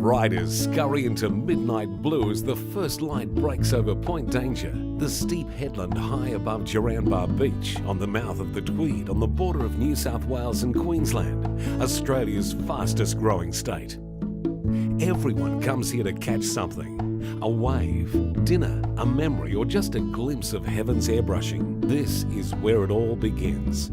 Riders scurry into midnight blue as the first light breaks over Point Danger, the steep headland high above Duranbar Beach on the mouth of the Tweed on the border of New South Wales and Queensland, Australia's fastest growing state. Everyone comes here to catch something. A wave, dinner, a memory, or just a glimpse of heaven's airbrushing. This is where it all begins.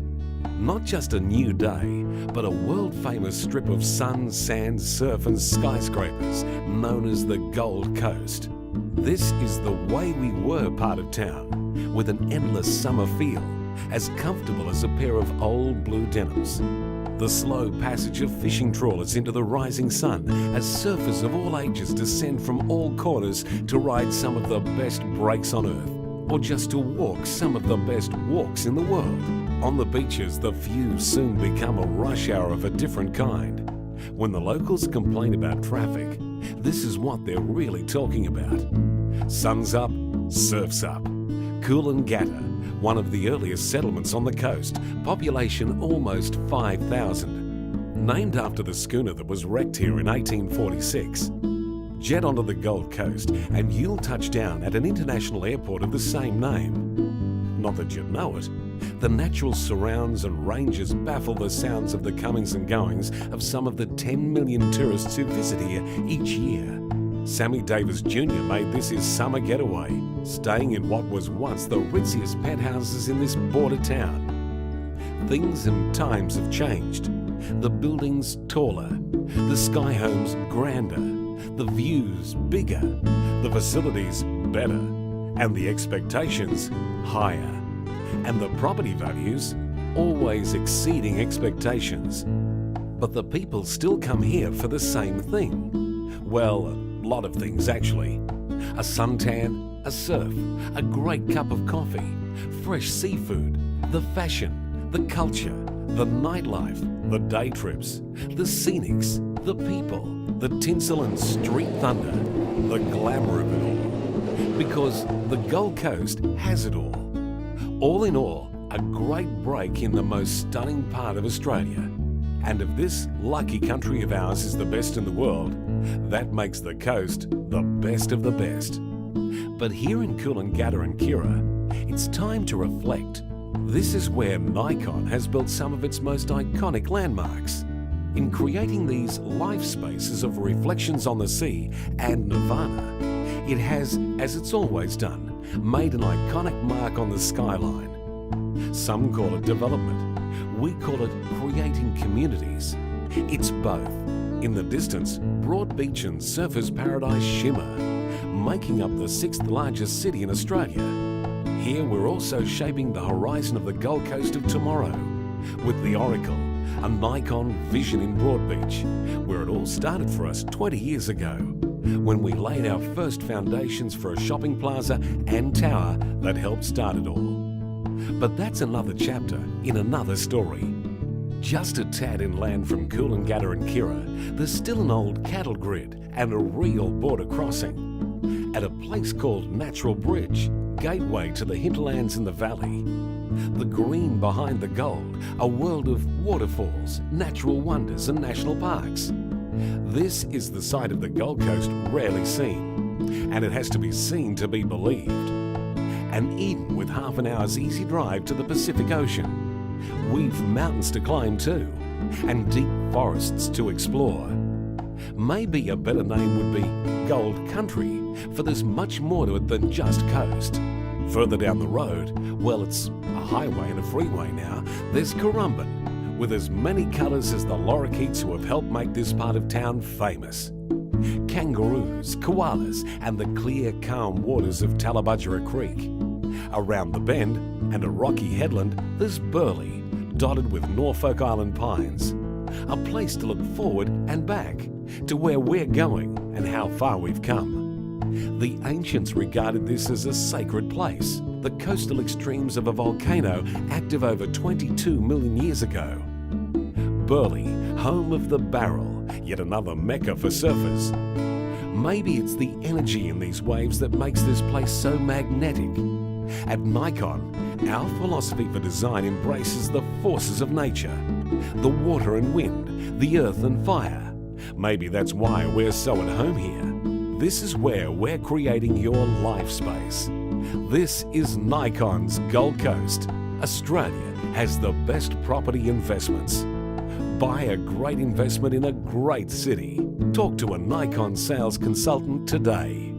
Not just a new day, but a world-famous strip of sun, sand, surf and skyscrapers known as the Gold Coast. This is the way we were part of town, with an endless summer feel, as comfortable as a pair of old blue denims. The slow passage of fishing trawlers into the rising sun as surfers of all ages descend from all corners to ride some of the best breaks on earth, or just to walk some of the best walks in the world. On the beaches, the views soon become a rush hour of a different kind. When the locals complain about traffic, this is what they're really talking about. Sun's up, surf's up. Coolangatta, one of the earliest settlements on the coast, population almost 5,000. Named after the schooner that was wrecked here in 1846. Jet onto the Gold Coast and you'll touch down at an international airport of the same name. Not that you'd know it. The natural surrounds and ranges baffle the sounds of the comings and goings of some of the 10 million tourists who visit here each year. Sammy Davis Jr. made this his summer getaway, staying in what was once the ritziest penthouses in this border town. Things and times have changed. The buildings taller, the sky homes grander, the views bigger, the facilities better, and the expectations higher. And the property values always exceeding expectations. But the people still come here for the same thing. Well, a lot of things actually. A suntan, a surf, a great cup of coffee, fresh seafood, the fashion, the culture, the nightlife, the day trips, the scenics, the people, the tinsel and street thunder, the glamour of it all. Because the Gold Coast has it all. All in all, a great break in the most stunning part of Australia. And if this lucky country of ours is the best in the world, that makes the coast the best of the best. But here in Coolangatta and Kirra, it's time to reflect. This is where Nikon has built some of its most iconic landmarks. In creating these life spaces of reflections on the sea and nirvana, it has, as it's always done, made an iconic mark on the skyline. Some call it development. We call it creating communities. It's both. In the distance, Broadbeach and Surfers Paradise shimmer, making up the 6th largest city in Australia. Here we're also shaping the horizon of the Gold Coast of tomorrow with the Oracle, a Nikon vision in Broadbeach, where it all started for us 20 years ago, when we laid our first foundations for a shopping plaza and tower that helped start it all. But that's another chapter in another story. Just a tad inland from Coolangatta and Kirra, there's still an old cattle grid and a real border crossing. At a place called Natural Bridge, gateway to the hinterlands in the valley. The green behind the gold, a world of waterfalls, natural wonders and national parks. This is the side of the Gold Coast rarely seen, and it has to be seen to be believed. An Eden with half an hour's easy drive to the Pacific Ocean. We've mountains to climb too, and deep forests to explore. Maybe a better name would be Gold Country, for there's much more to it than just coast. Further down the road, well, it's a highway and a freeway now, there's Currumbin, with as many colours as the lorikeets who have helped make this part of town famous. Kangaroos, koalas, and the clear, calm waters of Tallabudgera Creek. Around the bend, and a rocky headland, there's Burleigh, dotted with Norfolk Island pines. A place to look forward and back, to where we're going and how far we've come. The ancients regarded this as a sacred place, the coastal extremes of a volcano active over 22 million years ago. Burleigh, home of the Barrel, yet another mecca for surfers. Maybe it's the energy in these waves that makes this place so magnetic. At Nikon, our philosophy for design embraces the forces of nature, the water and wind, the earth and fire, Maybe that's why we're so at home here. This is where we're creating your life space. This is Nikon's Gold Coast. Australia has the best property investments. Buy a great investment in a great city. Talk to a Nikon sales consultant today.